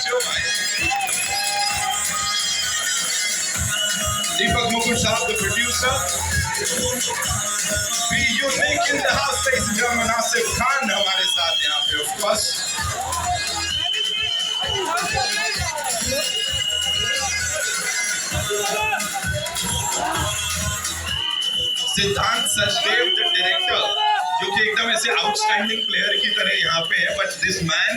तालियों भाई। Deepak Mukul Saab, the producer. Be unique in the house, ladies and gentlemen. Asif Khan हमारे साथ यहाँ पे, of course. सिद्धांत सचदेव, the director, जो कि एकदम ऐसे आउटस्टैंडिंग प्लेयर की तरह यहाँ पे है, but this man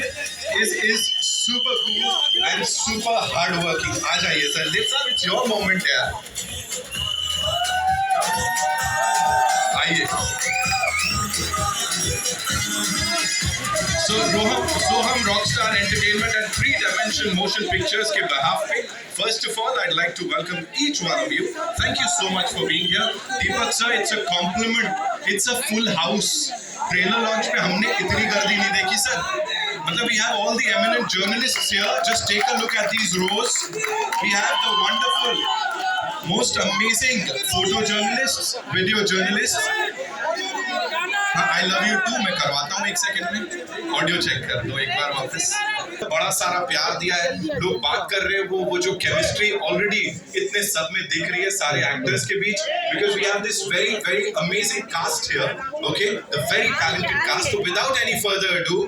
is super cool and super hard working. आ जाइए सर, it's your moment यार, आइए। Soham Rockstar Entertainment and 3 Dimension Motion Pictures के behalf पे, first of all, I'd like to welcome each one of you. Thank you so much for being here. Deepak sir, it's a compliment. It's a full house. Trailer launch पे हमने इतनी गर्दी नहीं देखी sir. मतलब we have all the eminent journalists here. Just take a look at these rows. We have the wonderful, most amazing photo journalists, video journalists. हाँ, I love you too मैं करवाता हूँ 1 सेकंड में। ऑडियो चेक कर दो एक बार वापस। बड़ा सारा प्यार दिया है, लोग बात कर रहे हैं, वो जो केमिस्ट्री ऑलरेडी इतने सब में दिख रही है सारे एक्टर्स के बीच, because we have this very very amazing cast here, okay, the very talented cast. तो विदाउट एनी फर्दर अडू,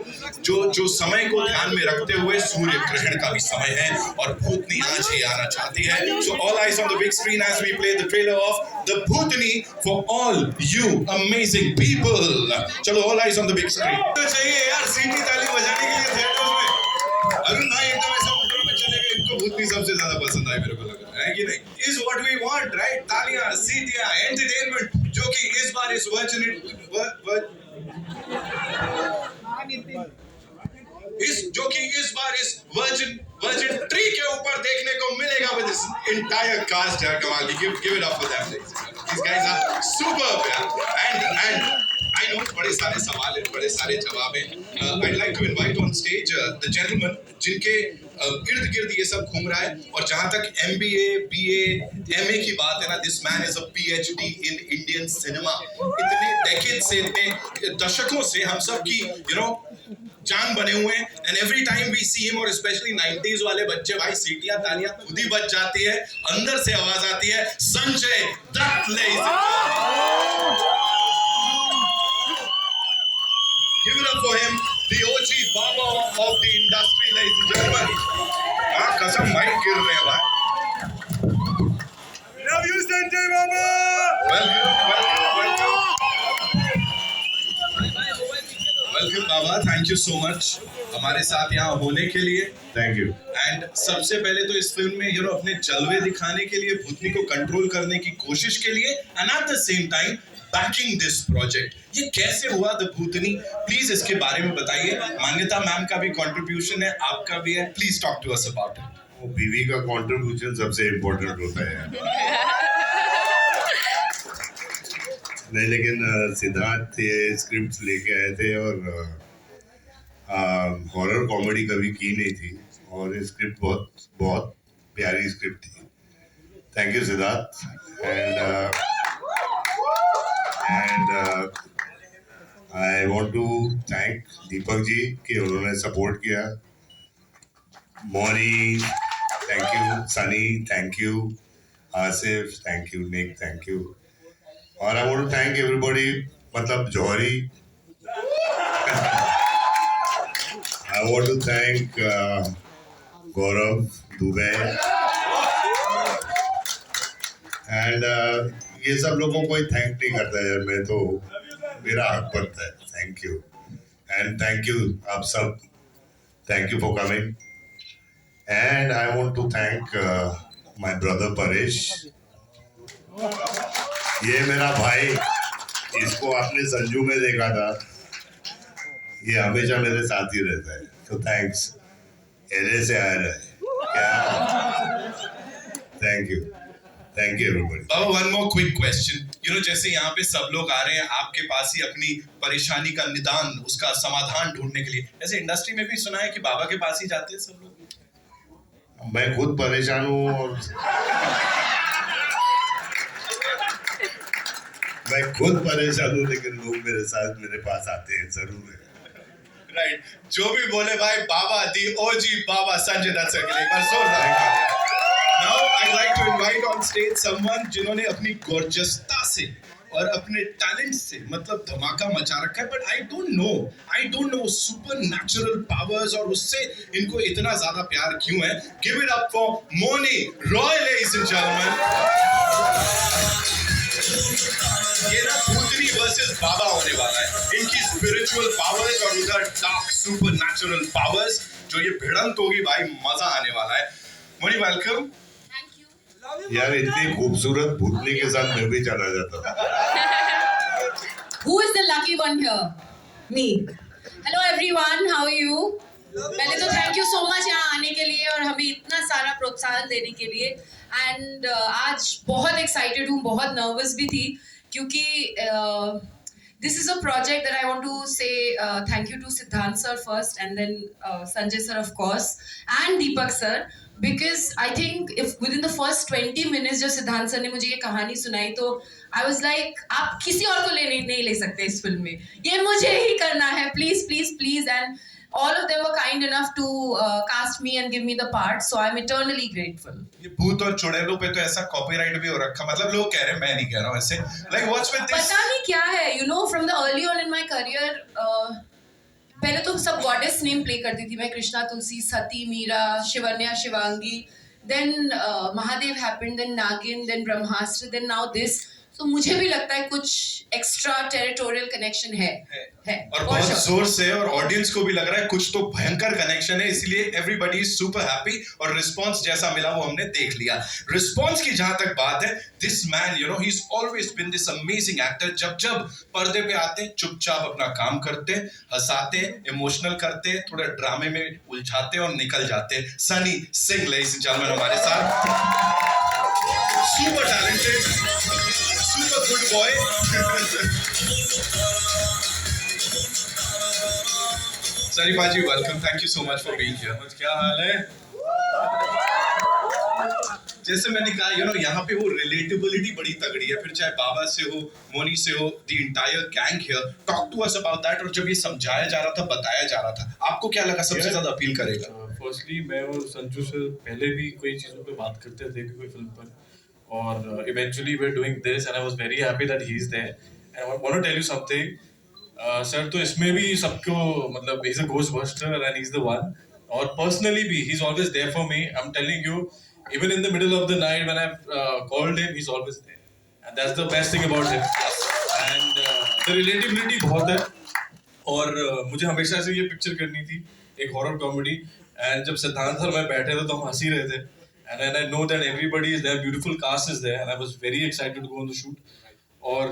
जो समय को ध्यान में रखते हुए, सूर्य ग्रहण का भी समय है और भूतनी आज ही आना चाहती है। So all eyes on the big screen as we play the trailer of the Bhootni for all you amazing people. चलो all eyes on the big screen. तो चाहिए यार सीटी ताली बजाने के लिए थिएटर्स में। अरुण भाई एकदम ऐसा ऊपर में चलेगा, इनको भूतनी सबसे ज्यादा पसंद आई मेरे को लग रहा है कि नहीं? Is what we want, right? तालियां, सीटियां, एंटरटेनमेंट, जो कि इस बार इस वर्जन वर्जन 3 के ऊपर देखने को मिलेगा विद दिस एंटायर कास्ट यार। कमाल की, give it up for them. These guys are superb यार। And I know बड़े सारे सवाल हैं, बड़े सारे जवाब हैं। I'd like to invite on stage the gentleman जिनके इर्द गिर्द ये सब घूम रहा है, और जहाँ तक MBA, BA, MA की बात है ना, this man is a PhD in Indian cinema। इतने decades से, इतने दशकों से हम सब की जान बने हुए हैं, and every time we see him, और especially 90s वाले बच्चे भाई, सीटियां तालियां खुद ही बज जाती है, अंदर से आवाज आती है। Sanjay Dutt, give it up for him, the OG Baba of the industry, ladies and gentlemen। हाँ, कसम माइक गिर रहे हैं भाई। Love you, Sanjay Baba। Welcome Baba, thank you so much हमारे साथ यहाँ होने के लिए। Thank you. एंड सबसे पहले तो इस फिल्म में अपने जलवे दिखाने के लिए, भूतनी को कंट्रोल करने की कोशिश के लिए, and at the same time banking this project, ये कैसे हुआ द भूतनी? प्लीज इसके बारे में बताइए। मान्यता मैम का भी कंट्रीब्यूशन है, आपका भी है, please talk to us about it. बीवी का कंट्रीब्यूशन सबसे इम्पोर्टेंट होता है। नहीं, लेकिन सिद्धार्थ ये स्क्रिप्ट लेके आए थे, और हॉरर कॉमेडी कभी की नहीं थी, और ये स्क्रिप्ट बहुत बहुत प्यारी स्क्रिप्ट थी। Thank you Siddharth. And I want to thank Deepak ji कि उन्होंने सपोर्ट किया। Mouni thank you, Sunny thank you, Asif thank you, Nick thank you, और I want to thank everybody, मतलब Johari. I want to thank Gaurav Dubey, and ये सब लोगों को थैंक नहीं करता यार, मैं तो, मेरा हक बनता है। Thank you, and thank you आप सब, thank you for coming. And I want to thank my brother Paresh. ये मेरा भाई, इसको आपने संजू में देखा था, ये हमेशा मेरे साथ ही रहता है, तो थैंक्स। एले से आया रहे क्या? Thank you everybody. One more quick question, जैसे यहाँ पे सब लोग आ रहे हैं आपके पास ही अपनी परेशानी का निदान, उसका समाधान ढूंढने के लिए, ऐसे इंडस्ट्री में भी सुना है कि बाबा के पास ही जाते हैं सब लोग। मैं खुद परेशान हूँ, और मैं खुद परेशान हूँ, लेकिन लोग मेरे पास आते हैं जरूर है। राइट, जो भी बोले भाई बाबा दी ओजी बाबा संजय दत्त सर के लिए एक बार जोरदार। Now I like to invite on stage someone जिन्होंने अपनी गॉर्जियसता से और अपने टैलेंट से मतलब धमाका मचा रखा है, but I don't know supernatural powers और उससे इनको इतना ज्यादा प्यार क्यों है। Give it up for Mouni Roy ladies and gentleman. ये ना भूतनी वर्सेस बाबा होने वाला है, इनकी स्पिरिचुअल पावर्स और उधर डार्क सुपर नेचुरल पावर्स, जो ये भिड़ंत होगी भाई, मजा आने वाला है। मोनी वेलकम। यार इतनी खूबसूरत भूतनी के साथ मैं भी चला जाता। Who is the lucky one here? Me. Hello everyone, how are you? पहले तो थैंक यू सो मच यहाँ आने के लिए और हमें इतना सारा प्रोत्साहन देने के लिए। एंड आज बहुत एक्साइटेड हूँ, बहुत नर्वस भी थी क्योंकि this is a project that I want to say thank you to Siddhant sir first and then Sanjay sir of course and Deepak sir, because I think if within the first 20 minutes जब सिद्धांत sir ने मुझे ये कहानी सुनाई तो I was like आप किसी और को नहीं ले सकते इस फिल्म में, ये मुझे ही करना है, please please please. And all of them were kind enough to cast me and give me the part, so I'm eternally grateful. ये भूत और चुड़ैलों पे तो ऐसा कॉपीराइट भी हो रखा, मतलब लोग कह रहे हैं, मैं नहीं कह रहा हूँ ऐसे, like what's with this? पता नहीं क्या है, you know, from the early on in my career, पहले तो सब गॉडेस नेम प्ले करती थी मैं, कृष्णा, तुलसी, सती, Meera, Shivanya, Shivangi, then Mahadev happened, then नागिन, then Brahmastra, then now this. तो मुझे भी लगता है कुछ एक्स्ट्रा टेरिटोरियल कनेक्शन है और बहुत जोर से, और ऑडियंस को भी लग रहा है कुछ तो भयंकर कनेक्शन है, इसलिए एवरीबॉडी इज सुपर हैप्पी। और रिस्पांस जैसा मिला वो हमने देख लिया। रिस्पांस की जहां तक बात है, this man you know he is always been this amazing actor. जब पर्दे पे आते चुपचाप अपना काम करते, हंसाते, इमोशनल करते, थोड़े ड्रामे में उलझाते और निकल जाते। Sunny Singh ladies and gentleman हमारे साथ, super talented, super good boy. Sari Paji, welcome. Thank you so much for being here. क्या हाल है? जैसे मैंने कहा, you know, यहाँ पे वो relatability बड़ी तगड़ी है, फिर चाहे बाबा से हो, मोनी से हो, the entire gang here. Talk to us about that. और जब ये समझाया जा रहा था, बताया जा रहा था, आपको क्या लगा सबसे ज्यादा अपील करेगा? फर्स्टली मैं और संजू से पहले भी कोई चीज़ों पे बात करते थे कोई फिल्म पर, और eventually we're doing this and I was very happy that he's there. And I want to tell you something. Sir तो इसमें भी सबको मतलब he's a ghostbuster and he's the one. और personally भी he's always there for me. I'm telling you, even in the middle of the night when I've called him, he's always there. And that's the best thing about him. And the relatability बहुत है। और मुझे हमेशा से ये picture करनी थी, एक हॉरर कॉमेडी। एंड जब सिद्धांत सर मैं बैठे थे तो हम हंसी रहे थे। And then I know that everybody is there, beautiful cast is there, and I was very excited to go on the shoot. और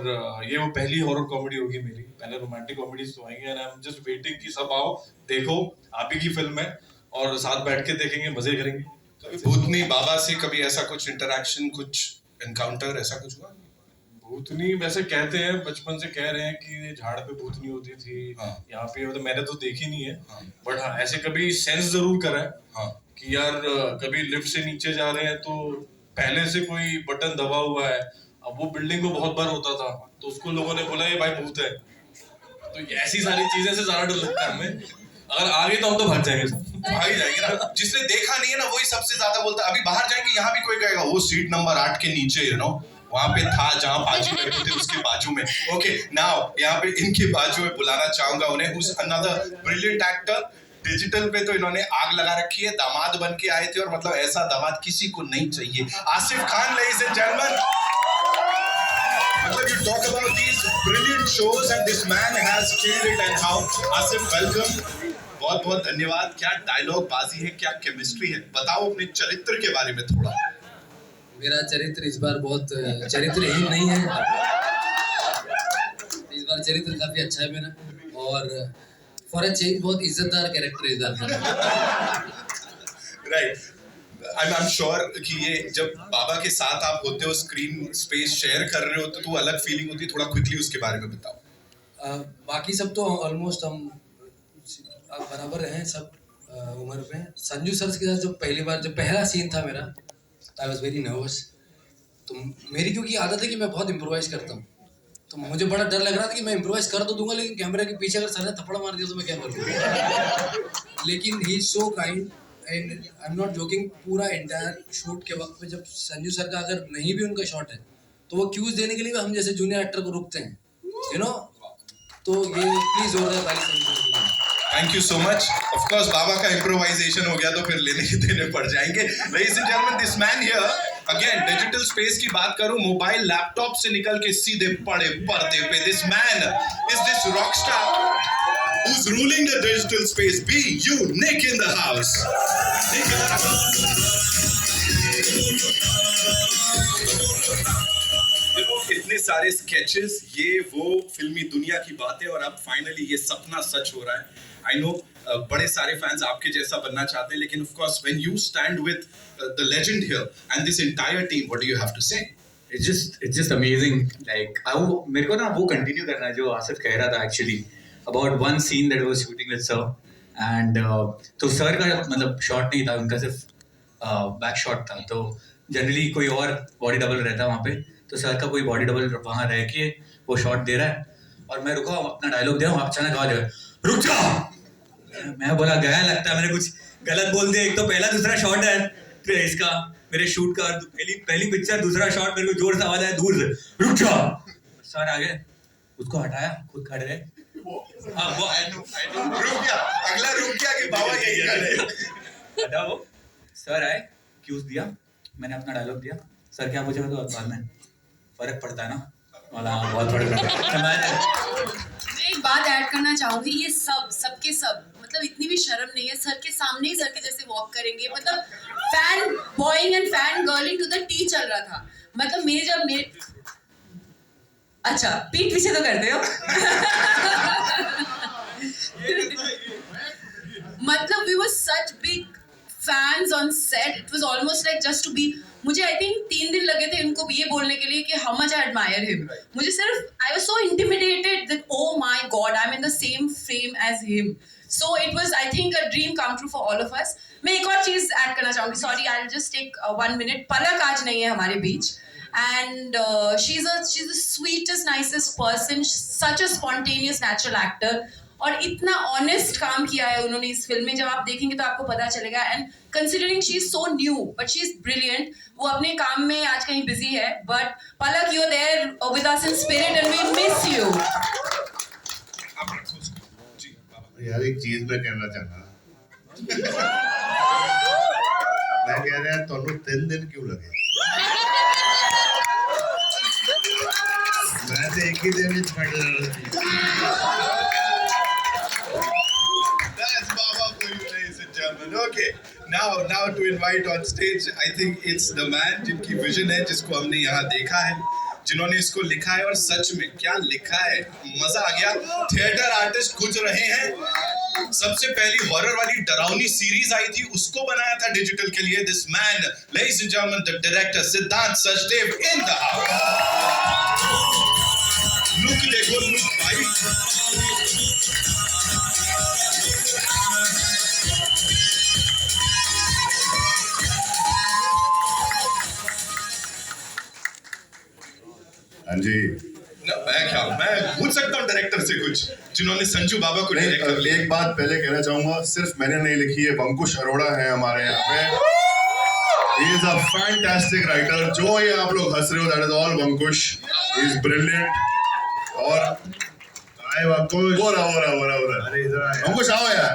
ये वो पहली हॉरर कॉमेडी होगी मेरी, पहले रोमांटिक कॉमेडीज तो आएंगे, and I'm just waiting कि सब आओ, देखो, आप ही की फिल्म है और साथ बैठ के देखेंगे, मजे करेंगे। तो भूतनी बाबा से कभी ऐसा कुछ इंटरेक्शन, कुछ एनकाउंटर ऐसा कुछ हुआ? भूतनी वैसे कहते हैं, बचपन से कह रहे हैं कि झाड़ पे भूतनी होती थी। हाँ। यहाँ पे तो मैंने तो देखी नहीं है। हाँ। बट हाँ, ऐसे कभी सेंस जरूर करा है। हाँ। कि यार कभी लिफ्ट से नीचे जा रहे हैं तो पहले से कोई बटन दबा हुआ है, अब वो बिल्डिंग में बहुत बार होता था तो उसको लोगों ने बोला ये भाई भूत है। तो ऐसी सारी चीजें से ज्यादा डर लगता है हमें। अगर आगे तो हम तो भाग जाएंगे, भाग ही जाएंगे ना। जिसने देखा नहीं है ना वही सबसे ज्यादा बोलता है। अभी बाहर जाएंगे, यहाँ भी कोई कहेगा वो सीट नंबर 8 के नीचे, यू नो, वहां पे था जहां बाजू बैठे थे उसके बाजू में। ओके, नाउ यहाँ पे इनके बाजू में बुलाना चाहूंगा उन्हें, who's another brilliant actor। Digital पे तो इन्होंने आग लगा रखी है, दामाद बन के आए थे और मतलब ऐसा दामाद किसी को नहीं चाहिए। Asif Khan, ladies and gentleman. मतलब you talk about these brilliant shows and this man has killed it and how। Asif welcome, बहुत बहुत धन्यवाद। क्या डायलॉग बाजी है, क्या केमिस्ट्री है, बताओ अपने चरित्र के बारे में थोड़ा। मेरा चरित्र इस बार बहुत चरित्रहीन नहीं है, इस बार चरित्र काफी अच्छा है मेरा, और फॉर अ चेंज बहुत इज्जतदार कैरेक्टर इस बार। राइट, आई एम श्योर कि ये जब बाबा के साथ आप होते हो, स्क्रीन स्पेस शेयर कर रहे हो तो अलग फीलिंग होती है। थोड़ा क्विकली उसके बारे में बताओ। बाकी सब तो ऑलमोस्ट हम बराबर हैं सब उम्र में। संजू सर के साथ जब पहला सीन था मेरा, आई वॉज वेरी नर्वस। तो मेरी क्योंकि आदत है कि मैं बहुत इम्प्रोवाइज करता हूँ, तो मुझे बड़ा डर लग रहा था कि मैं इम्प्रोवाइज कर तो दूंगा, लेकिन कैमरे के पीछे अगर सर ने थप्पड़ मार दिया तो मैं क्या करूँगा। लेकिन he is so kind and I am not joking, पूरा एंटायर शूट के वक्त में जब संजू सर का अगर नहीं भी उनका शॉट है तो वो क्यूज देने के लिए हम जैसे जूनियर एक्टर को रुकते हैं, यू नो। तो ये प्लीज जोरदार ताली संजू सर के लिए। Thank you so much. Of course Baba का इम्प्रोवाइजेशन हो गया तो फिर लेने के देने पड़ जाएंगे। Ladies and gentlemen, this man here, again digital space की बात करूं, मोबाइल लैपटॉप से निकल के सीधे पड़े पर्दे पे, this man is this rock star who's ruling the digital space. Be you, Nick in the house. Nick in the house. You know, इतने सारे स्केचेस, ये वो फिल्मी दुनिया की बातें, और अब फाइनली ये सपना सच हो रहा है। आई नो बड़े सारे फैंस आपके जैसा बनना चाहते हैं, लेकिन of course when you stand with the legend here and this entire team, what do you have to say? It's just amazing. Like मेरे को ना वो कंटिन्यू करना है जो आसिफ कह रहा था actually about one seen that was shooting with sir and तो सर का मतलब शॉट नहीं था, उनका सिर्फ बैक शॉट था। तो जनरली कोई और बॉडी डबल रहता वहाँ पे, तो सर का कोई बॉडी डबल वहाँ रह के वो शॉट दे रहा है और मैं रुका अपना डायलॉग दे रहा हूँ, अचानक आवाज है रुक जा। मैं बोला गया लगता है मैंने कुछ गलत बोल दिया, एक तो पहला दूसरा शॉट है फिर इसका मेरे शूट का पहली पिक्चर दूसरा शॉट, मेरे को जोर से आवाज आया दूर से रुक जा। सर आ गए, उसको हटाया, खुद खड़े रहे। हाँ वो रुक गया, अगला रुक गया कि बाबा यही करे। हटा वो, सर आए, क्यूज दिया, मैंने अपना डायलॉग दिया। सर क्या पूछा तो बाद में फर्क पड़ता है ना, वाला बहुत फर्क पड़ता है। मैं एक बात ऐड करना चाहूंगी, ये सबके सब मतलब इतनी भी शर्म नहीं है, सर के सामने ही सर के जैसे वॉक करेंगे, मतलब fan boying and fan girling to the T चल रहा था। मतलब मेरे अच्छा पीठ पीछे तो करते हो मतलब we were such big fans on set, it was almost like just to be, मुझे आई थिंक 3 दिन लगे थे उनको ये बोलने के लिए कि how much I admire him. मुझे सिर्फ I was so intimidated that oh my god I'm in the same frame as him. So it was I think a dream come true for all of us. मैं एक और चीज add करना चाहूंगी, sorry I'll just take 1 minute. पलक आज नहीं है हमारे बीच and she's the sweetest nicest person, such a spontaneous natural actor और इतना ऑनेस्ट काम किया है उन्होंने इस फिल्म में, जब आप देखेंगे तो आपको पता चलेगा। And considering she is so new but she is brilliant, वो अपने काम में आज कहीं बिजी है, but Palak you are there with us in spirit and we miss you. यार एक चीज मैं कहना चाहना मैं कह रहा ਤੁਹਾਨੂੰ 3 दिन क्यों लगे? मैं तो एक ही दिन में छड़ रहा। Okay, now to invite on stage, I think it's the man जिनकी विजन है, जिसको हमने यहाँ देखा है, जिन्होंने इसको लिखा है, और सच में क्या लिखा है, मजा आ गया। थिएटर आर्टिस्ट गुज रहे हैं, सबसे पहली हॉरर वाली डरावनी सीरीज आई थी उसको बनाया था डिजिटल के लिए। This man, ladies and gentlemen, the director सिद्धांत Sachdev in the house. Look देखो, लुक भाई। हाँ जी, मैं पूछ सकता हूँ डायरेक्टर से कुछ, जिन्होंने संजू बाबा को डायरेक्ट कर लिया। एक बात पहले कहना चाहूंगा, सिर्फ मैंने नहीं लिखी है, वंकुश अरोड़ा है हमारे यहाँ पे। He is a fantastic writer. जो ये आप लोग हंस रहे हो, that is all वंकुश. He is brilliant. और आए वंकुश, हो रहा। अरे इधर आए वंकुश, आओ यार।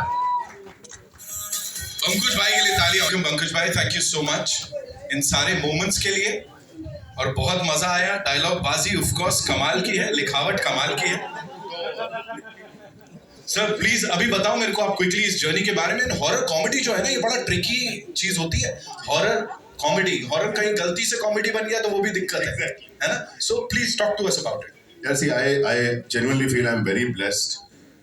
वंकुश भाई के लिए ताली। वंकुश भाई, thank you so much in सारे मोमेंट्स के लिए, और बहुत मजा आया। डायलॉग बाजी ऑफ कोर्स कमाल की है, लिखावट कमाल की है। सर प्लीज अभी बताओ मेरे को आप क्विकली इस जर्नी के बारे में। हॉरर कॉमेडी जो है ना, ये बड़ा ट्रिकी चीज होती है। हॉरर कॉमेडी, हॉरर कहीं गलती से कॉमेडी बन गया तो वो भी दिक्कत है ना। So please talk to us about it. यार see, I genuinely feel I'm very blessed.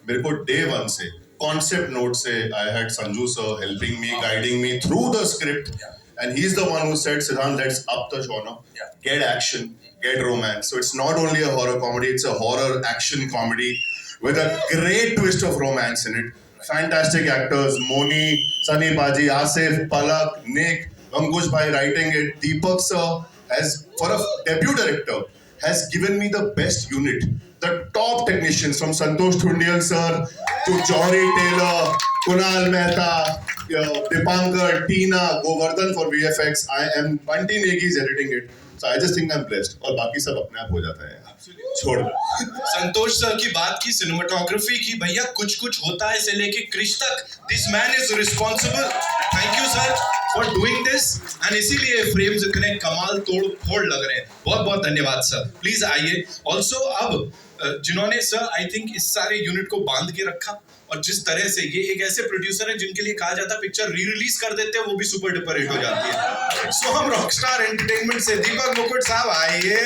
मेरे को day 1 से concept note से I had Sanju sir helping me, guiding me through the script. And he's the one who said, Siddhant, let's up the genre, get action, get romance. So it's not only a horror comedy, it's a horror action comedy with a great twist of romance in it. Fantastic actors, Moni, Sunny Baji, Asif, Palak, Nick, Ankush bhai writing it, Deepak sir, as for a debut director, has given me the best unit. The top technicians from Santosh Thundial sir to Jory Taylor, Kunal Mehta, Dipankar, Tina, Govardhan for VFX. Bunty Negi is editing it. So I just think I'm blessed. और बाकी सब अपने आप हो जाता है. छोड़ दो. संतोष सर की बात की, सिनेमाटोग्राफी की, भैया कुछ कुछ होता है से लेके क्रिश तक. This man is responsible. Thank you sir for doing this. And इसीलिए फ्रेम्स इतने कमाल तोड़ फोड़ लग रहे हैं. बहुत बहुत धन्यवाद सर. प्लीज आइए. ऑल्सो अब जिन्होंने सर आई थिंक इस सारे यूनिट को बांध के रखा, और जिस तरह से ये एक ऐसे प्रोड्यूसर है जिनके लिए कहा जाता है पिक्चर री रिलीज कर देते हैं वो भी सुपर डुपर हिट हो जाती है. सो हम रॉकस्टार एंटरटेनमेंट से दीपक मुकुट साहब आइए.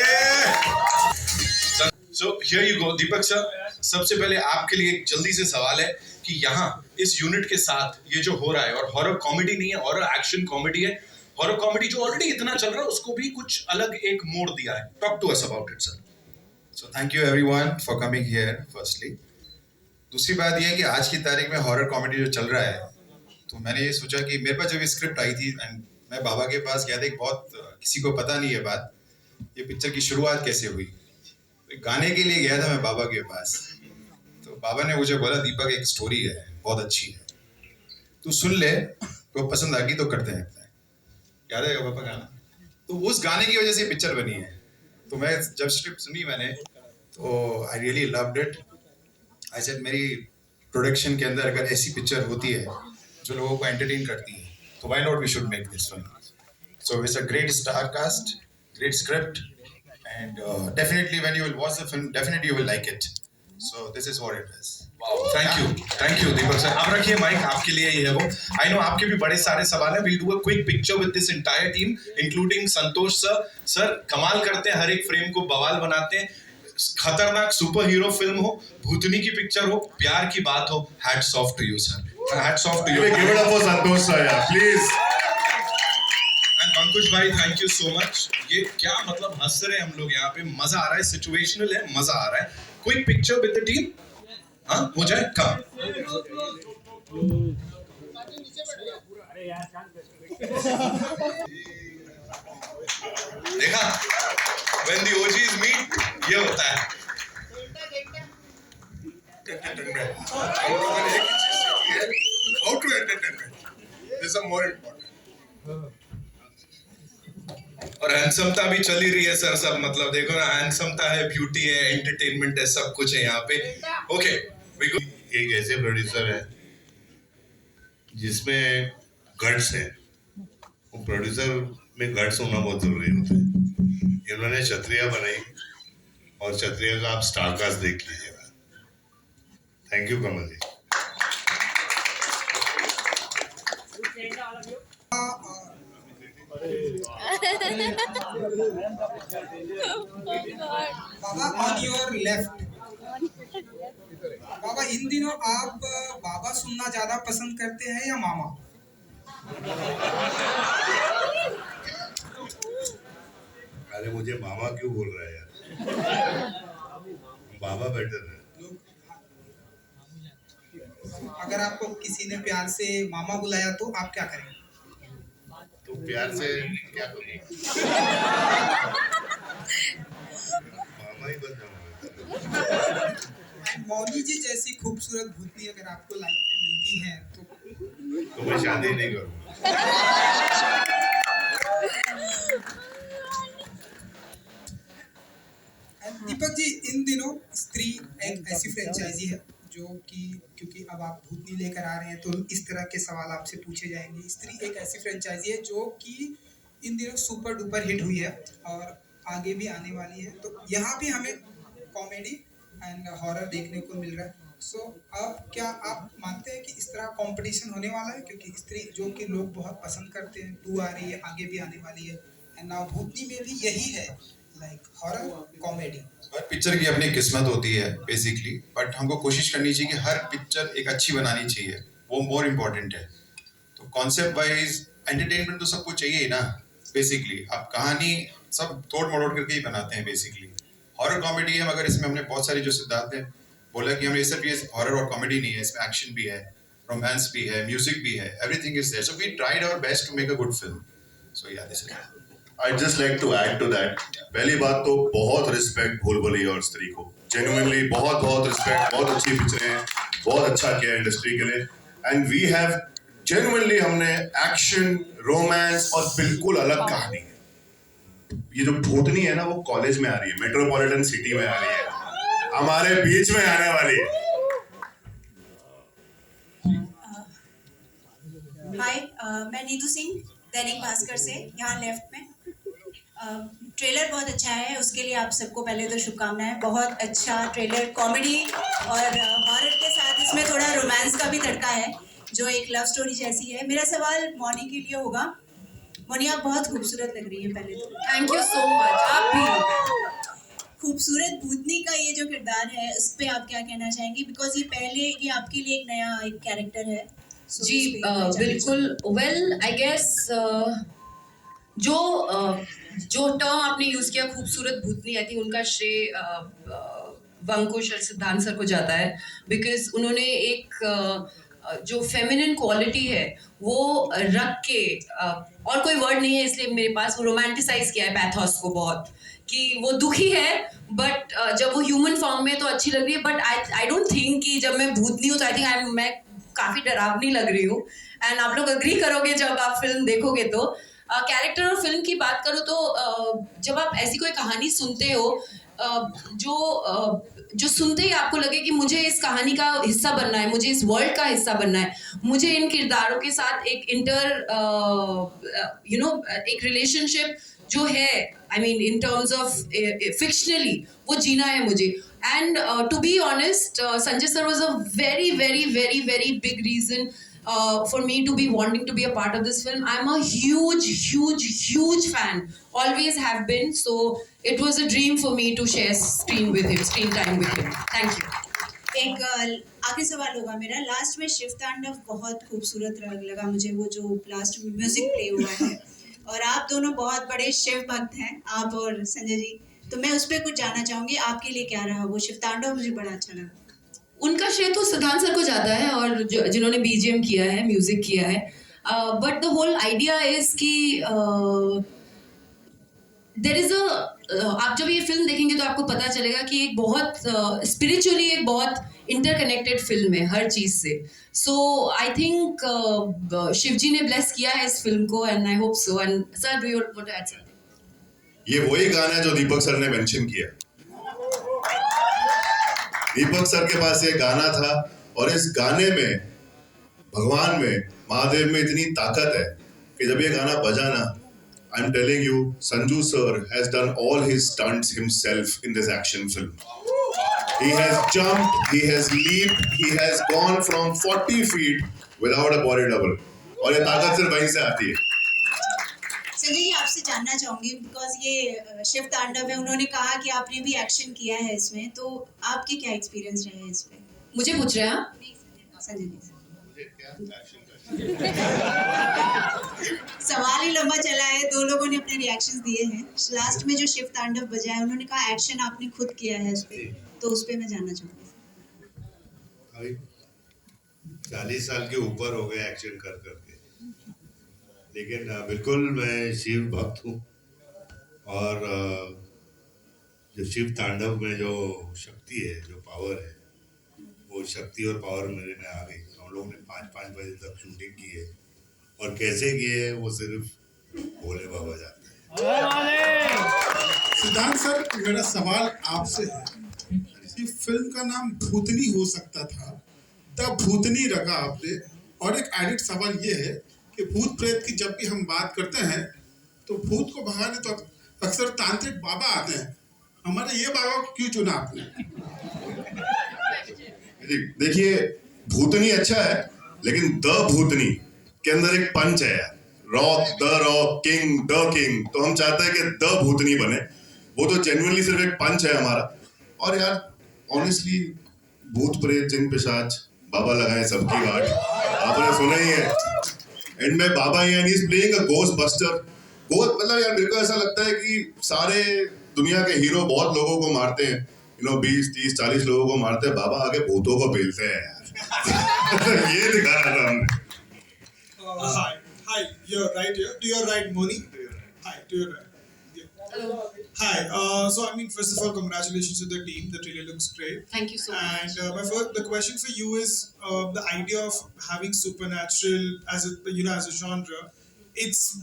So here you go, Deepak sir. सबसे पहले आपके लिए एक जल्दी से सवाल है कि यहाँ इस यूनिट के साथ ये जो हो रहा है, और हॉरर कॉमेडी नहीं है, हॉरर एक्शन कॉमेडी है. हॉरर कॉमेडी जो ऑलरेडी इतना चल रहा है उसको भी कुछ अलग एक मोड़ दिया है. Talk to us about it sir. So thank you everyone for coming here firstly. दूसरी बात यह है कि आज की तारीख में हॉरर कॉमेडी जो चल रहा है, तो मैंने ये सोचा कि मेरे पास जब ये स्क्रिप्ट आई थी एंड मैं बाबा के पास गया था, एक बहुत किसी को पता नहीं है बात, ये पिक्चर की शुरुआत कैसे हुई. तो गाने के लिए गया था मैं बाबा के पास, तो बाबा ने मुझे बोला दीपक एक स्टोरी है बहुत अच्छी है, तू सुन ले, तो पसंद आ गई तो करते हैं. याद है पापा गाना? तो उस गाने की वजह से पिक्चर बनी है. तो मैं जब स्क्रिप्ट सुनी मैंने, तो I really loved it. I said मेरी प्रोडक्शन के अंदर अगर ऐसी पिक्चर होती है जो लोगों को एंटरटेन करती है, तो why not we should make this one. So it's a great star cast, great script, and definitely when you will watch the film, definitely you will like it. So this is what it is. Thank you Deepak sir. आप रखिए mic, आपके लिए ही है वो. I know आपके भी बड़े सारे सवाल हैं. We'll do a quick picture with this entire team including Santosh sir. Sir कमाल करते हैं, हर एक फ्रेम को बवाल बनाते हैं. खतरनाक सुपर हीरो फिल्म हो, भूतनी की पिक्चर हो, प्यार की बात हो, hats off to you sir. Hats off to you. Give it up for Santosh sir, yeah, please. And Pankaj भाई थैंक यू सो मच. ये क्या मतलब हंस रहे हैं हम लोग यहाँ पे, मजा आ रहा है, सिचुएशनल है, मजा आ रहा है. Quick picture with the team. हाँ हो जाए कब? देखा, when the OGs meet ये होता है. How to entertainment? This is more important. और हैंडसमता भी चल ही रही है सर. सब मतलब देखो ना, हैंडसमता है, ब्यूटी है, एंटरटेनमेंट है, सब कुछ है यहाँ पे. ओके एक ऐसे प्रोड्यूसर है जिसमें गट्स है. वो प्रोड्यूसर में गट्स होना बहुत जरूरी होता है. इन्होंने क्षत्रिया बनाई, और क्षत्रिया का आप स्टारकास्ट देख लीजिएगा. Thank you Kamal ji. Baba on your left. Baba इन दिनों आप बाबा सुनना ज्यादा पसंद करते हैं या मामा? अरे मुझे मामा क्यों बोल रहा है यार? बाबा बेटर है. अगर आपको किसी ने प्यार से मामा बुलाया तो आप क्या करेंगे? तो प्यार से क्या करूँ? मामा ही बन जाऊंगा. मौनी जी जैसी खूबसूरत भूतनी अगर आपको लाइफ में मिलती है तो मैं शादी नहीं करूँगा. दीपक जी इन दिनों स्त्री एक ऐसी फ्रेंचाइजी है जो कि क्योंकि अब आप भूतनी लेकर आ रहे हैं तो इस तरह के सवाल आपसे पूछे जाएंगे. स्त्री एक ऐसी फ्रेंचाइजी है जो कि इन दिनों सुपर डुपर हिट हुई है और आगे भी आने वाली है. तो यहाँ भी हमें कॉमेडी एंड हॉरर देखने को मिल रहा है. सो अब क्या आप मानते हैं कि इस तरह कंपटीशन होने वाला है, क्योंकि स्त्री जो कि लोग बहुत पसंद करते हैं, 2 आ रही है, आगे भी आने वाली है, एंड नाउ भूतनी में भी यही है, लाइक हॉरर कॉमेडी. हर पिक्चर की अपनी किस्मत होती है बेसिकली, बट हमको कोशिश करनी चाहिए कि हर पिक्चर एक अच्छी बनानी चाहिए, वो मोर इम्पोर्टेंट है. तो कॉन्सेप्ट वाइज एंटरटेनमेंट तो सबको चाहिए ही ना बेसिकली. आप कहानी सब तोड़ मरोड़ करके ही बनाते हैं बेसिकली. हॉरर कॉमेडी है, मगर इसमें हमने बहुत सारी जो सिद्धांत है बोला कि हमने सिर्फ ये हॉरर और कॉमेडी नहीं है, इसमें एक्शन भी है, रोमांस भी है, म्यूजिक भी है, everything is there. So we tried our best to make a good film. So yeah this is I just like to add to that. पहली बात तो बहुत रिस्पेक्ट भूल भुलैया और स्त्री को. जेन्युइनली बहुत बहुत रिस्पेक्ट. बहुत अच्छी पिक्चरें हैं, बहुत अच्छा किया इंडस्ट्री के लिए. एंड वी हैव जेन्युइनली हमने एक्शन, रोमांस और बिल्कुल अलग कहानी है. ये जो भूतनी है ना वो कॉलेज में आ रही है, मेट्रोपॉलिटन सिटी में आ रही है, हमारे बीच में आने वाली है. हाय, मैं नीतू सिंह दैनिक भास्कर से, यहाँ लेफ्ट में. ट्रेलर बहुत अच्छा है, उसके लिए आप सबको पहले तो शुभकामनाएं. बहुत अच्छा ट्रेलर, कॉमेडी और हॉरर के साथ इसमें थोड़ा रोमांस का भी तड़का है, जो एक लव स्टोरी जैसी है. मेरा सवाल मौनी के लिए होगा. मौनी, आप बहुत खूबसूरत लग रही है. पहले तो थैंक यू सो मच. आप भी. खूबसूरत भूतनी का ये जो किरदार है, उस पर आप क्या कहना चाहेंगी? बिकॉज ये आपके लिए एक नया एक कैरेक्टर है. जी बिल्कुल. वेल आई गेस जो टर्म आपने यूज किया खूबसूरत भूतनी, आई थिंक उनका श्रेय वंकुश और सिद्धांत सर को जाता है. बिकॉज उन्होंने एक जो फेमिनिन क्वालिटी है वो रख के, और कोई वर्ड नहीं है इसलिए मेरे पास, वो रोमांटिसाइज किया है पैथोस को बहुत, कि वो दुखी है बट जब वो ह्यूमन फॉर्म में तो अच्छी लग रही है. बट आई डोंट थिंक कि जब मैं भूतनी हूँ तो आई थिंक मैं काफ़ी डरावनी लग रही हूँ. एंड आप लोग अग्री करोगे जब आप फिल्म देखोगे तो. कैरेक्टर और फिल्म की बात करो तो जब आप ऐसी कोई कहानी सुनते हो जो सुनते ही आपको लगे कि मुझे इस कहानी का हिस्सा बनना है, मुझे इस वर्ल्ड का हिस्सा बनना है, मुझे इन किरदारों के साथ एक एक रिलेशनशिप जो है, I mean in terms of fictionally, वो जीना है मुझे. And to be honest, Sanjay sir was a very very very very big reason for me to be wanting to be a part of this film. I'm a huge fan, always have been, so it was a dream for me to share screen time with him. Thank you. एक आखिरी सवाल होगा मेरा. Last में शिव तांडव बहुत खूबसूरत लगा मुझे, वो जो लास्ट में म्यूजिक प्ले हुआ है, और आप दोनों बहुत बड़े शिव भक्त हैं, आप और संजय जी, तो मैं उस पर कुछ जानना चाहूँगी. आपके लिए क्या रहा वो शिव तांडव? मुझे बड़ा अच्छा लगा. उनका श्रेय तो सिद्धांत सर को जाता है, और जिन्होंने बीजीएम किया है, म्यूजिक किया है. But the whole idea is कि देयर इज आप जब ये फिल्म देखेंगे तो आपको पता चलेगा कि एक बहुत स्पिरिचुअली एक बहुत इंटरकनेक्टेड फिल्म है हर चीज से. सो आई थिंक शिवजी ने ब्लेस किया है इस फिल्म को, and I hope so. And sir, do you want to add something? ये वही गाना है जो दीपक सर ने मेंशन किया. दीपक सर के पास ये गाना था, और इस गाने में, भगवान में, महादेव में इतनी ताकत है कि जब ये गाना बजा ना, I am telling you, Sanju sir has done all his stunts himself in this action film. He has jumped, he has leaped, he has gone from 40 feet without a body double. और ये ताकत सिर्फ वहीं से आती है. संजय जी, आपसे जानना चाहूंगी, बिकॉज ये शिव तांडव है, उन्होंने कहा कि आपने भी एक्शन किया है इसमें, तो आपके क्या एक्सपीरियंस रहे हैं इस पे? मुझे पूछ रहे हैं आप? संजय जी, सवाल ही लंबा चला है, दो लोगों ने अपने रिएक्शंस दिए हैं. लास्ट में जो शिव तांडव बजा है, उन्होंने कहा एक्शन आपने खुद किया है इस पे, तो उस पे मैं जानना चाहूंगी. 40 साल के ऊपर हो गए एक्शन कर करके, लेकिन बिल्कुल मैं शिव भक्त हूँ. और जो शिव तांडव में जो शक्ति है, जो पावर है, वो शक्ति और पावर मेरे में आ गई. हम लोगों ने 5-5 बजे तक शूटिंग की है, और कैसे की है वो सिर्फ भोले बाबा जानते हैं. सिद्धांत सर, मेरा सवाल आपसे है, इस फिल्म का नाम भूतनी हो सकता था, द भूतनी रखा आपने. और एक एडिट सवाल ये है कि भूत प्रेत की जब भी हम बात करते हैं तो भूत को भगाने तो अक्सर तांत्रिक बाबा आते हैं. हमारे ये बाबा को क्यों चुना आपने? देखिए, भूतनी अच्छा है, लेकिन द भूतनी के अंदर एक पंच है यार. Rock, the rock, king, the king. तो हम चाहते हैं कि द भूतनी बने. वो तो जेन्युइनली सिर्फ एक पंच है हमारा. और यार ऑनेस्टली, भूत प्रेत जिन पिशाच बाबा लगाए सबकी वाट, आपने सुना ही है. एंड में बाबा ही है, प्लेइंग अ घोस्ट बस्टर. मतलब यार मेरे को ऐसा लगता है कि सारे दुनिया के हीरो बहुत लोगों को मारते हैं, 20, 30, 40 लोगों को मारते हैं, बाबा आगे भूतों को पेलते हैं यार. ये दिखा रहा था हमने. Hi, you're right here. To your right, Moni. Hi, to your right. Hello. Hi. So I mean, first of all, congratulations to the team. The trailer looks great. Thank you so much. And the question for you is the idea of having supernatural as a genre. It's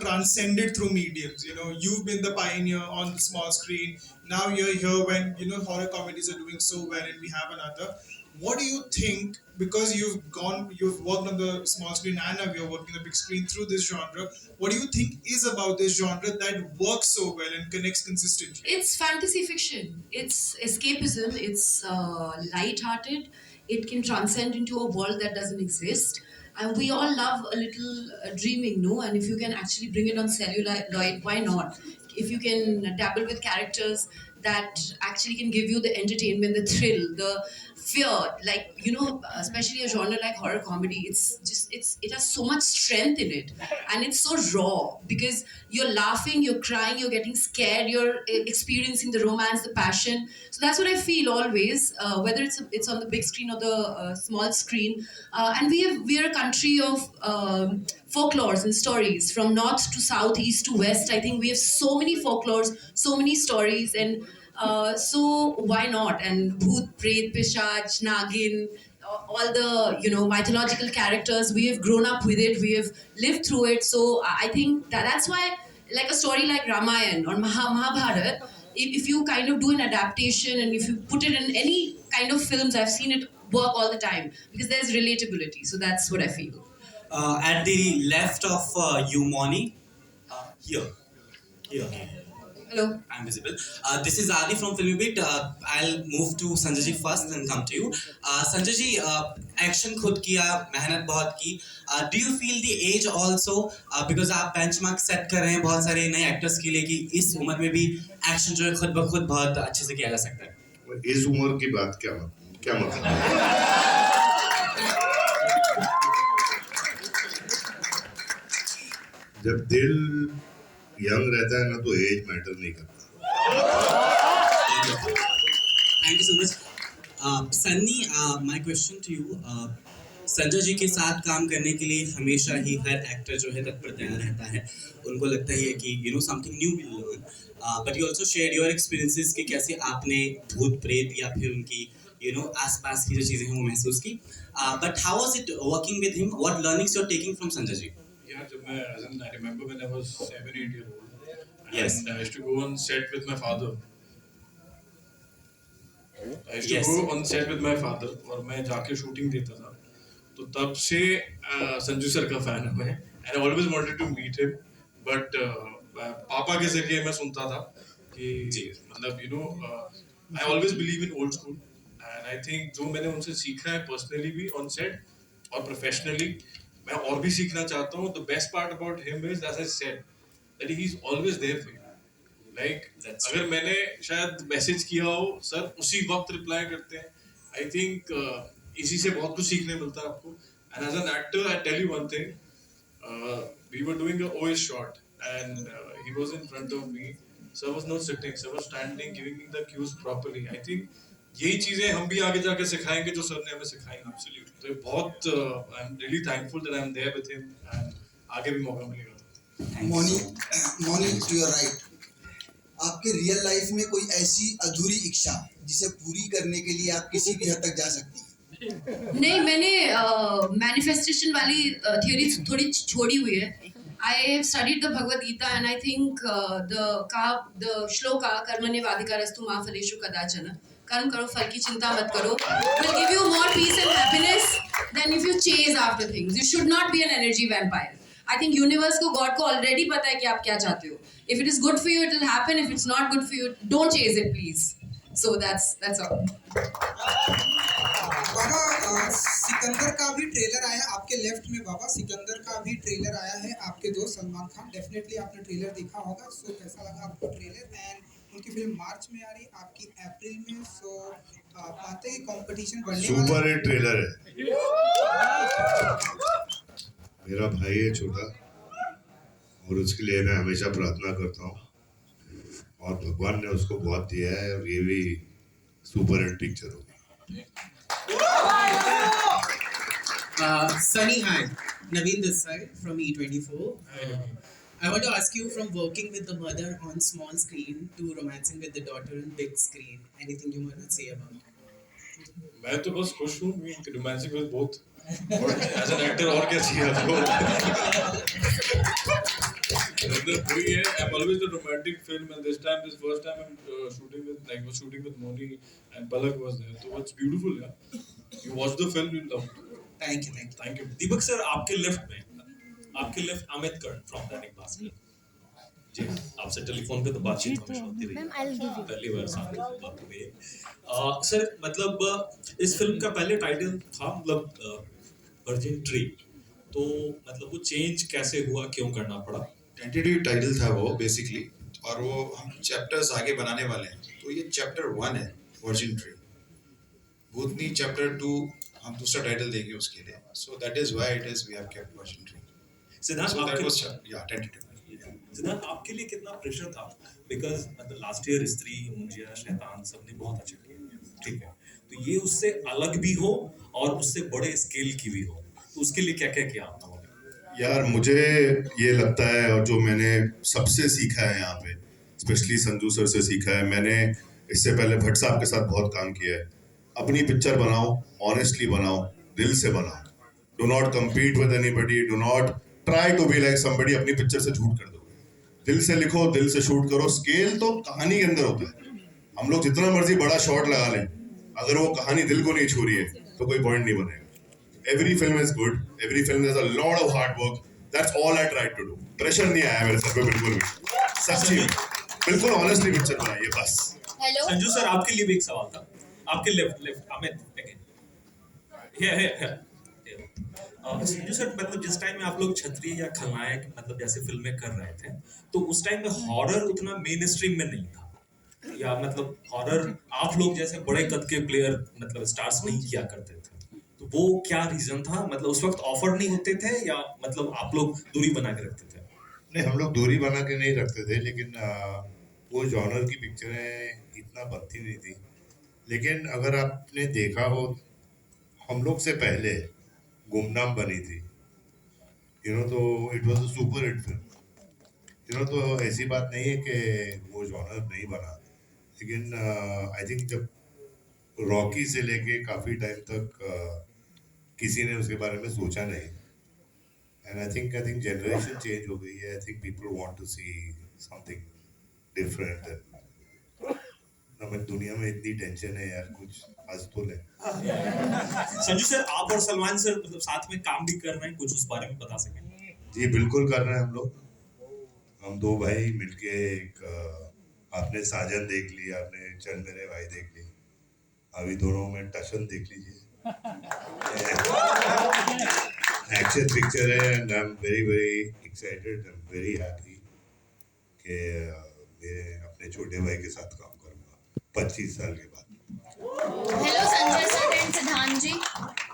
transcended through mediums. You know, you've been the pioneer on the small screen. Now you're here when horror comedies are doing so well, and we have another. What do you think? Because you've worked on the small screen and now you're working on the big screen through this genre. What do you think is about this genre that works so well and connects consistently? It's fantasy fiction. It's escapism. It's light-hearted. It can transcend into a world that doesn't exist. And we all love a little dreaming, no? And if you can actually bring it on celluloid, why not? If you can dabble with characters that actually can give you the entertainment, the thrill, the fear, like especially a genre like horror comedy, it has so much strength in it, and it's so raw because you're laughing, you're crying, you're getting scared, you're experiencing the romance, the passion. So that's what I feel always, whether it's on the big screen or the small screen. And we are a country of folklores and stories from north to south, east to west. I think we have so many folklores, so many stories, and so why not? And Bhoot, Pret, Pishach, Nagin, all the mythological characters, we have grown up with it, we have lived through it. So I think that's why, like a story like Ramayana or Mahabharata, if you kind of do an adaptation and if you put it in any kind of films, I've seen it work all the time because there's relatability. So that's what I feel. At the left of you, Moni, here. Hello. I'm visible. This is Adi from Filmy Beat. I'll move to Sanjay ji first and come to you. Sanjay ji, action खुद किया, मेहनत बहुत की. Do you feel the age also? Because आप benchmark set कर रहे हैं बहुत सारे नए actors के लिए कि इस उम्र में भी action जो है खुद ब खुद बहुत अच्छे से किया जा सकता है. इस उम्र की बात क्या मतलब? जब दिल यंग रहता है ना तो एज मैटर नहीं करता. Thank you so much. Sunny, my question to you. Sanjay ji के साथ काम करने के लिए हमेशा ही हर एक्टर जो है तत्पर तैयार रहता है. उनको लगता है कि something new will learn. But you also shared your experiences कि कैसे आपने भूत प्रेत या फिर उनकी आसपास की जो चीजें हैं वो महसूस की. But how was it working with him? What learnings you're taking from Sanjay ji? I remember when I was 7-8 years old. Yes. And I used to go on set with my father. और मैं जाके shooting देता था. तो तब से Sanju sir का fan हूँ मैं. And I always wanted to meet him. But पापा के जरिए मैं सुनता था कि मतलब I always believe in old school. And I think जो मैंने उनसे सीखा है personally भी on set और professionally, मैं और भी सीखना चाहता हूँ. The best part about him is, as I said, that he's always there for you. Like अगर मैंने शायद मैसेज किया हो, सर उसी वक्त रिप्लाई करते हैं. I think इसी से बहुत कुछ सीखने मिलता है आपको. And as an actor, I tell you one thing. We were doing a OS shot, and he was in front of me. Sir was not sitting. Sir was standing, giving me the cues properly. I think यही चीजें हम भी आगे जाके सिखाएंगे जो sir ने हमें सिखाई. Absolutely. तो बहुत I'm really thankful that I'm there with him, and आगे भी मौका मिलेगा. Mouni, to your right. आपके रियल लाइफ में कोई ऐसी अधूरी इच्छा जिसे पूरी करने के लिए आप किसी भी हद तक जा सकती हैं? नहीं, मैंने मैनिफेस्टेशन वाली थियोरी थोड़ी छोड़ी हुई है. I have studied the Bhagavad Gita, and I think the shloka कर्मण्येवाधिकारस्तु मा फलेषु कदाचन, कर्म करो फल की चिंता मत करो, will give you more peace and happiness than if you chase after things. You should not be an energy vampire. I think universe को, God को already पता है कि आप क्या चाहते हो. If it is good for you, it will happen. If it's not good for you, don't chase it, please. So that's all. बाबा, सिकंदर का भी ट्रेलर आया आपके लेफ्ट में. बाबा, सिकंदर का भी ट्रेलर आया है. आपके दोस्त सलमान खान, डेफिनेटली आपने ट्रेलर देखा होगा. सो कैसा लगा आपको ट्रेलर? एंड उनकी फिल्म मार्च में आ रही, आपकी अप्रैल में. सो पाते ही कंपटीशन बढ़ने वाला है. सुपर हिट ट्रेलर है. मेरा भाई है छोटा, और उसके लिए मैं हमेशा प्रार्थना करता हूँ, और भगवान ने उसको बहुत दिया है, और ये भी सुपर हिट पिक्चर होगी. Sunny, hi. Naveen this side from E24. I want to ask you, from working with the mother on small screen to romancing with the daughter on big screen, anything you want to say about it? मैं तो बस खुश हूँ रोमांसिक with both और as an actor और क्या चाहिए आपको मतलब वही है I'm always the romantic film and this first time I'm shooting with Moni and Palak was there so it's beautiful yeah you watch the film you love Thank you. Deepak sir आपके left Amit Karna from Dainik Bhaskar जी आपसे telephone पे तो बातचीत हमेशा होती रही पहली बार सामने बात हुई है सर मतलब इस फिल्म का पहले टाइटल था मतलब वर्जिन ट्री तो मतलब वो चेंज कैसे हुआ क्यों करना पड़ा टेंटेटिव टाइटल था वो बेसिकली और वो हम चैप्टर्स आगे बनाने वाले हैं तो ये चैप्टर 1 है वर्जिन ट्री भूतनी चैप्टर 2 हम दूसरा टाइटल देंगे उसके लिए so that is why it is we have kept virgin tree Siddharth tentative Siddharth आपके लिए कितना प्रेशर था बिकॉज मतलब लास्ट ईयर स्त्री मुंजिया शैतान सबने बहुत अच्छा किया ठीक है तो ये उससे अलग भी हो और उससे बड़े स्केल की भी हो तो उसके लिए क्या क्या किया आपने यार मुझे ये लगता है और जो मैंने सबसे सीखा है यहाँ पे स्पेशली संजू सर से सीखा है मैंने इससे पहले भट्ट साहब के साथ बहुत काम किया है अपनी पिक्चर बनाओ ऑनेस्टली बनाओ दिल से बनाओ do not compete with anybody do not try to be like somebody अपनी पिक्चर से झूठ कर दो दिल से लिखो दिल से शूट करो स्केल तो कहानी के अंदर होता है हम लोग जितना मर्जी बड़ा शॉट लगा लें अगर वो कहानी दिल को नहीं छू रही है तो कोई पॉइंट नहीं बनेगा Every film is good. Every film has a lot of hard work. That's all I tried to do. Pressure नहीं आया मेरे सर पे बिल्कुल भी. सच्ची बिल्कुल honestly पिक्चर बनाइए बस. हेलो संजू सर आपके लिए भी एक सवाल था आपके left Amit again Sanju sir मतलब जिस टाइम में आप लोग क्षत्रिय या खलनायक मतलब जैसे फिल्में कर रहे थे तो उस टाइम में हॉरर उतना मेन स्ट्रीम में नहीं था या मतलब हॉरर आप लोग जैसे बड़े कद के प्लेयर मतलब स्टार्स नहीं किया करते थे तो वो क्या रीजन था मतलब उस वक्त ऑफर नहीं होते थे या मतलब आप लोग दूरी बना के रखते थे नहीं हम लोग दूरी बना के नहीं रखते थे लेकिन वो जॉनर की पिक्चरें इतना बनती नहीं थी लेकिन अगर आपने देखा हो हम लोग से पहले गुमनाम बनी थी तो it was a super hit film तो ऐसी बात नहीं है कि वो जॉनर नहीं बना लेकिन आई थिंक जब रॉकी से लेके काफ़ी टाइम तक किसी ने उसके बारे में सोचा नहीं and I think generation change हो गई है I think people want to see something different हमें दुनिया में इतनी टेंशन है यार कुछ आज तो ले संजू सर आप और सलमान सर मतलब साथ में काम भी कर रहे हैं कुछ उस बारे में बता सकें जी बिल्कुल कर रहे हैं हम दो भाई मिलके एक आपने साजन देख ली आपने चल मेरे भाई देख ली अभी दोनों में टशन देख लीजिए एक्शन पिक्चर है and I am very very excited I am very happy कि मैं अपने छोटे भाई के साथ काम करूंगा 25 साल के बाद हेलो संजय सर एंड सिद्धांत जी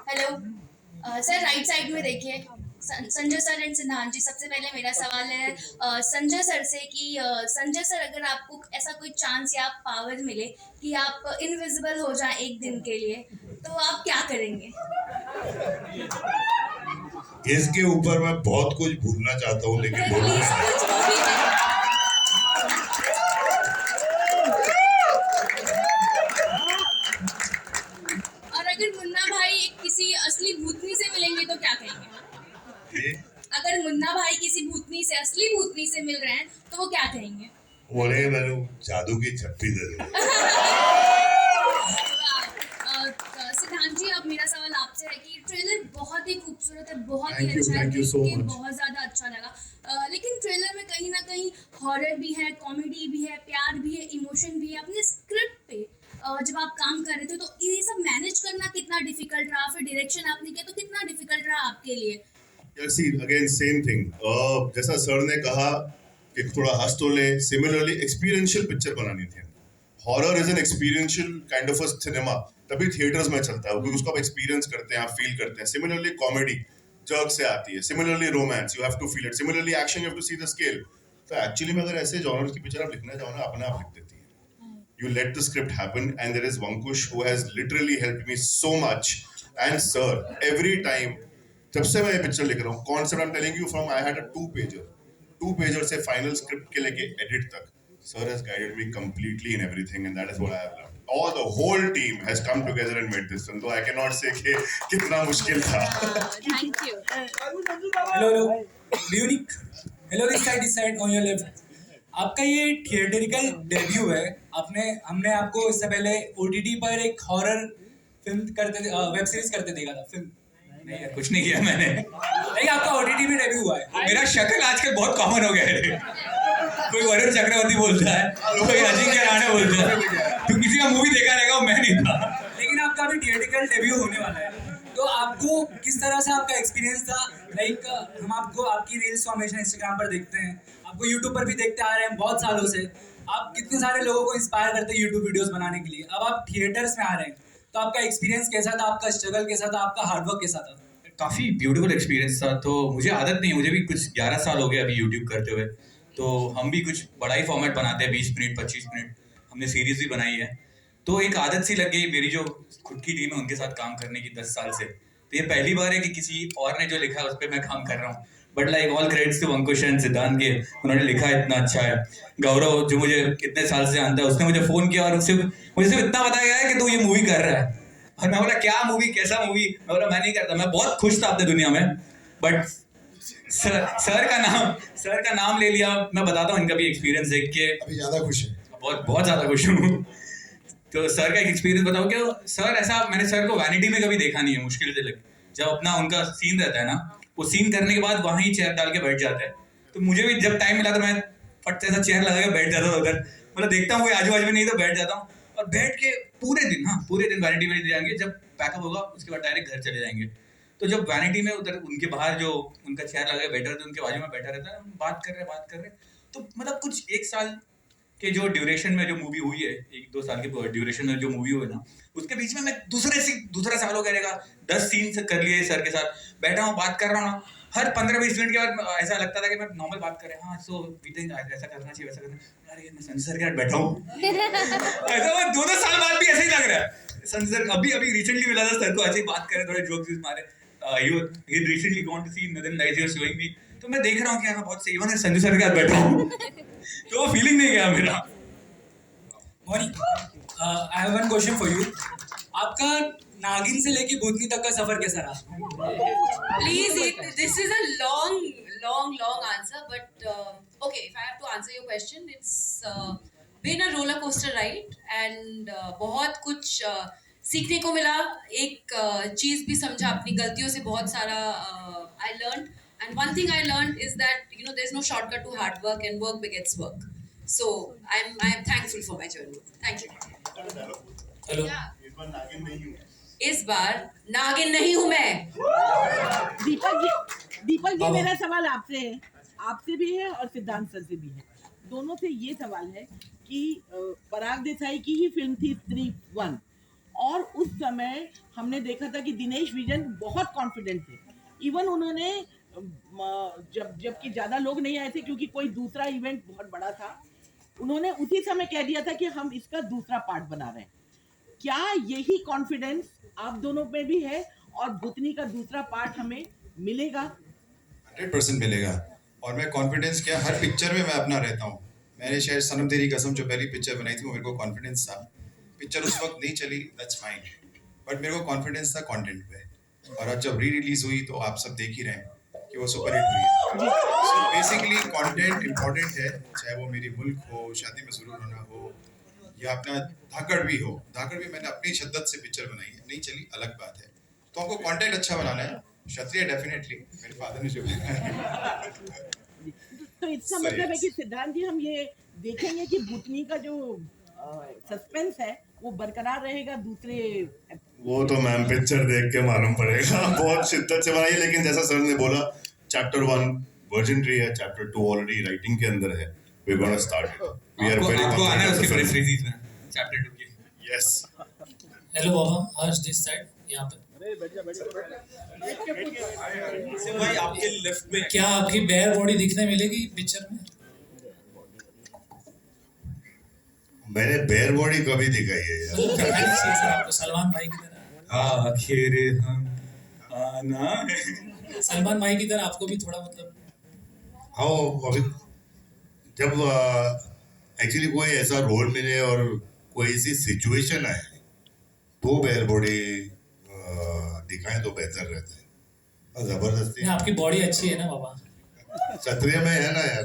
हेलो सर राइट साइड में देखिए संजय सर एंड सिद्धांत जी सबसे पहले मेरा सवाल है संजय सर से कि संजय सर अगर आपको ऐसा कोई चांस या पावर मिले कि आप इनविजिबल हो जाएं एक दिन के लिए तो आप क्या करेंगे इसके ऊपर मैं बहुत कुछ भूलना चाहता हूँ लेकिन और अगर मुन्ना भाई किसी असली भूतनी से मिलेंगे तो क्या कहेंगे अगर मुन्ना भाई किसी भूतनी से असली भूतनी से मिल रहे हैं तो वो क्या कहेंगे बोले मैंने जादू की छप्पी दे दो सिद्धांत जी अब मेरा सवाल आपसे है कि ट्रेलर बहुत ही खूबसूरत है बहुत ही अच्छा है बहुत ज़्यादा अच्छा लगा लेकिन ट्रेलर में कहीं ना कहीं हॉरर भी है कॉमेडी भी है प्यार भी है इमोशन भी है अपने स्क्रिप्ट पे जब आप काम कर रहे थे तो ये सब मैनेज करना कितना डिफिकल्ट रहा फिर डायरेक्शन आपने किया तो कितना डिफिकल्ट रहा आपके लिए See, again, same thing. जैसा सर ने कहा कि थोड़ा हंस तो ले सिमिलरली एक्सपीरियंशियल पिक्चर बनानी थी horror is an experiential kind of a cinema तभी थिएटर्स में चलता है क्योंकि उसको आप एक्सपीरियंस करते हैं आप फील करते हैं सिमिलरली कॉमेडी जर्क से आती है similarly romance you have to feel it similarly action you have to see the scale तो एक्चुअली में अगर ऐसे जॉनर की पिक्चर आप लिखना चाहो ना अपने आप लिख देती है you let the script happen and there is Vankush who has literally helped me so much and sir every time जब से मैं ये पिक्चर लिख रहा हूँ concept I'm telling you from I had a 2-pager 2 pager से final script के लेके एडिट तक, sir has guided me completely in everything, and that is what I have learned. All the whole team has come together and made this film. So I cannot say कि कितना मुश्किल था. Thank you. Hello unique, hello this side on your left. आपका ये theatrical debut है. हमने आपको इससे पहले OTT पर एक हॉरर फिल्म वेब सीरीज करते देखा था. फिल्म नहीं यार, कुछ नहीं किया मैंने. नहीं, आपका OTT में डेब्यू हुआ है. मेरा शक्ल आजकल बहुत कॉमन हो गया है. कोई वरुण चक्रवर्ती बोलता है, कोई अजिंक्य राणे बोलता है. तो किसी का मूवी देखा रहेगा, वो मैं नहीं था. लेकिन आपका अभी थिएटरिकल डेब्यू होने वाला है, तो आपको किस तरह से आपका एक्सपीरियंस था? लाइक हम आपको आपकी रील्स तो हमेशा इंस्टाग्राम पर देखते हैं, आपको यूट्यूब पर भी देखते आ रहे हैं बहुत सालों से. आप कितने सारे लोगों को इंस्पायर करते हैं यूट्यूब वीडियोस बनाने के लिए. अब आप थिएटर्स में आ रहे हैं, तो आपका एक्सपीरियंस कैसा था? आपका स्ट्रगल कैसा था? आपका हार्डवर्क कैसा था? काफ़ी ब्यूटीफुल एक्सपीरियंस था. तो मुझे आदत नहीं, मुझे भी कुछ 11 साल हो गए अभी यूट्यूब करते हुए. तो हम भी कुछ बड़ा ही फॉर्मेट बनाते हैं, 20 मिनट 25 मिनट. हमने सीरीज भी बनाई है, तो एक आदत सी लग गई. मेरी जो खुद की टीम है उनके साथ काम करने की 10 साल से. तो ये पहली बार है कि किसी और ने जो लिखा है उस पर मैं काम कर रहा हूँ. But like all credits to Ankush and Siddhant के, उन्होंने लिखा इतना अच्छा है. गौरव जो मुझे इतने साल से जानता है, उसने मुझे फ़ोन किया और मुझे सिर्फ इतना बताया गया है कि तू ये मूवी कर रहा है. और मैं बोला क्या मूवी, कैसा मूवी? मैं बोला मैं नहीं करता. मैं बहुत खुश था अपने दुनिया में, बट सर का नाम ले लिया. मैं बताता हूँ इनका भी एक्सपीरियंस देख के अभी ज़्यादा खुश है. बहुत ज़्यादा खुश हूँ. तो सर का एक एक्सपीरियंस बताओ कि सर ऐसा मैंने सर को वैनिटी में कभी देखा नहीं है. मुश्किल से लगे जब अपना उनका सीन रहता है ना, वो सीन करने के बाद वहाँ ही चेयर डाल के बैठ जाते हैं. तो मुझे भी जब टाइम मिला तो मैं फट से ऐसा चेयर लगा के बैठ जाता था उधर. मतलब देखता हूँ कोई आजू बाजू में नहीं तो बैठ जाता हूँ, और बैठ के पूरे दिन वैनिटी में जाएंगे. जब पैकअप होगा उसके बाद डायरेक्ट घर चले जाएंगे. तो जब वैनिटी में उधर उनके बाहर जो उनका चेयर लगा के बैठा रहता है, उनके बाजू में बैठा रहता है, हम बात कर रहे. तो मतलब कुछ 1 साल के जो ड्यूरेशन में जो मूवी हुई है, 1-2 साल के ड्यूरेशन में जो मूवी हुई ना, उसके बीच में मैं दूसरा साल हो गया 10 सीन से कर लिए सर के साथ. बैठा हूँ, बात कर रहा हूँ ना, हर 15-20 मिनट के बाद ऐसा लगता था कि मैं नॉर्मल बात कर रहा हूँ. हाँ, सो वी थिंक ऐसा करना चाहिए, वैसा करना. अरे मैं संजय सर के साथ बैठा हूँ. ऐसा 2-2 साल बाद भी ऐसे ही लग रहा है. संजय सर अभी रिसेंटली मिला था सर को, ऐसे ही बात कर रहे, थोड़े जोक्स मारे. he recently gone to see Northern Lights, he was showing me. तो मैं देख रहा हूँ कि हाँ बहुत सही, मैं संजय सर के साथ बैठा हूँ. तो वो फीलिंग नहीं गया मेरा. Mouni, I have one question for you. आपका नागिन से लेके भूतनी तक का सफर कैसा रहा? Please, this is a long answer, but okay, if I have to answer your question, it's been a roller coaster ride, and बहुत कुछ सीखने को मिला. एक चीज़ भी समझा, अपनी गलतियों से बहुत सारा I learned, and one thing I learned is that there's no shortcut to hard work, and work begets work. So I'm thankful for my journey. Thank you. Hello. इस बार नागिन नहीं हूँ मैं. दीपक जी, मेरा सवाल आपसे भी है और सिद्धांत सर से भी है. दोनों से ये सवाल है कि पराग देसाई की ही फिल्म थी स्त्री 1, और उस समय हमने देखा था कि दिनेश विजन बहुत कॉन्फिडेंट थे. इवन उन्होंने जबकि ज़्यादा लोग नहीं आए थे क्योंकि कोई दूसरा इवेंट बहुत बड़ा था, उन्होंने उसी समय कह दिया था कि हम इसका दूसरा पार्ट बना रहे हैं. क्या यही कॉन्फिडेंस आप दोनों पे भी है और भूतनी का दूसरा पार्ट हमें मिलेगा? 100% मिलेगा. और मैं कॉन्फिडेंस क्या, हर पिक्चर में मैं अपना रहता हूँ. मैंने शायद सनम तेरी कसम जो पहली पिक्चर बनाई थी, वो मेरे को कॉन्फिडेंस था. पिक्चर उस वक्त नहीं चली, दैट्स फाइन, बट मेरे को कॉन्फिडेंस था कंटेंट पे. और अब जब री-रिलीज हुई तो आप सब देख ही रहे हैं कि वो सुपर हिट हुई है. सो बेसिकली कंटेंट इम्पोर्टेंट है, चाहे वो मेरी मुल्क हो, शादी में ज़रूर होना हो, या अपना धाकड़ भी हो. धाकड़ भी मैंने अपनी शिद्दत से पिक्चर बनाई है, नहीं चली अलग बात है. तो हमको कंटेंट अच्छा बनाना है. क्षत्रिय डेफिनेटली मेरे फादर ने जो तो इसका मतलब है कि सिद्धांत जी, हम ये देखेंगे कि भूतनी का जो सस्पेंस है वो बरकरार रहेगा दूसरे. वो तो मैम पिक्चर देख के मालूम पड़ेगा. बहुत शिद्दत से बनाई, लेकिन जैसा सर ने बोला, चैप्टर 1 वर्जिनरी है, चैप्टर 2 ऑलरेडी राइटिंग के अंदर है. We gonna start it. We are very आपको आना है उसकी प्रेस रिलीज में चैप्टर 2 की. Yes. Hello Baba, Harsh this side. यहाँ पे भाई आपके लेफ्ट में क्या आपकी बेयर बॉडी दिखने मिलेगी पिक्चर में? मैंने बेयर बॉडी कभी दिखाई है यार. आपको सलमान भाई की तरह. आखिर हम आना है. सलमान भाई की तरह आपको भी थोड़ा मतलब हाँ अभी जब एक्चुअली कोई ऐसा रोल मिले और कोई ऐसी सिचुएशन आए तो बेयर बॉडी दिखाएं तो बेहतर रहता है और जबरदस्ती आपकी बॉडी अच्छी है ना बाबा, क्षत्रिय में है ना यार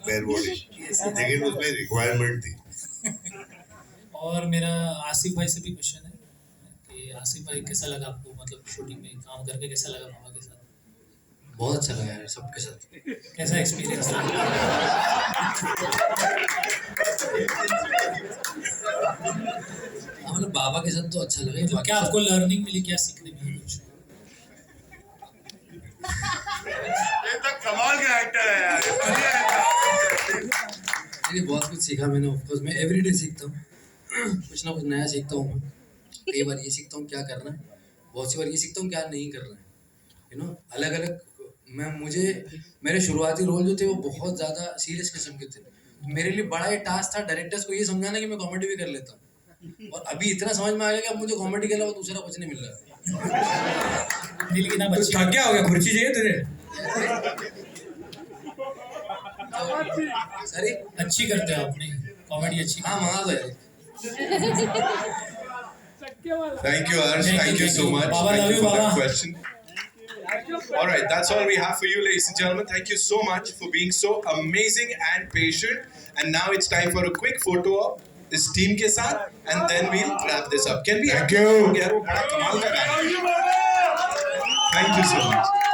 बेयर बॉडी, लेकिन उसमें रिक्वायरमेंट थी। और मेरा आसिफ भाई से भी क्वेश्चन है कि आसिफ भाई कैसा लगा आपको, मतलब शूटिंग में काम करके कैसा लगा बाबा के साथ? बहुत अच्छा लगा यार सबके साथ। कैसा एक्सपीरियंस था? मतलब बाबा के साथ तो अच्छा लगा। मतलब क्या आपको लर्निंग मिली, क्या सीखने मिली कुछ? ये तो कमाल का एक्टर है यार, नहीं बहुत कुछ सीखा मैंने। ऑफकोर्स मैं एवरीडे सीखता हूँ, कुछ ना कुछ नया सीखता हूँ मैं। कई बार ये सीखता हूँ क्या करना है, बहुत सी बार ये सीखता हूँ क्या नहीं करना है, यू नो। अलग अलग मुझे मेरे शुरुआती रोल जो थे वो बहुत ज़्यादा सीरियस किस्म के थे। मेरे लिए बड़ा ही टास्क था डायरेक्टर्स को ये समझाना कि मैं कॉमेडी भी कर लेता हूँ। और अभी इतना समझ में आ गया कि अब मुझे कॉमेडी के अलावा दूसरा कुछ नहीं मिल रहा। लेकिन अब अच्छी थक गया होगा, कुर्सी चाहिए तुझे? सॉरी, अच्छी करते हो आपने कॉमेडी, अच्छी। हाँ मंगा दो। Thank you, Arsh. Thank you so much. Baba, Thank love you you, for that Baba. question. All right, that's all we have for you, ladies and gentlemen. Thank you so much for being so amazing and patient. And now it's time for a quick photo op this team ke saath, and then we'll wrap this up. Can we? Thank you. Thank you so much.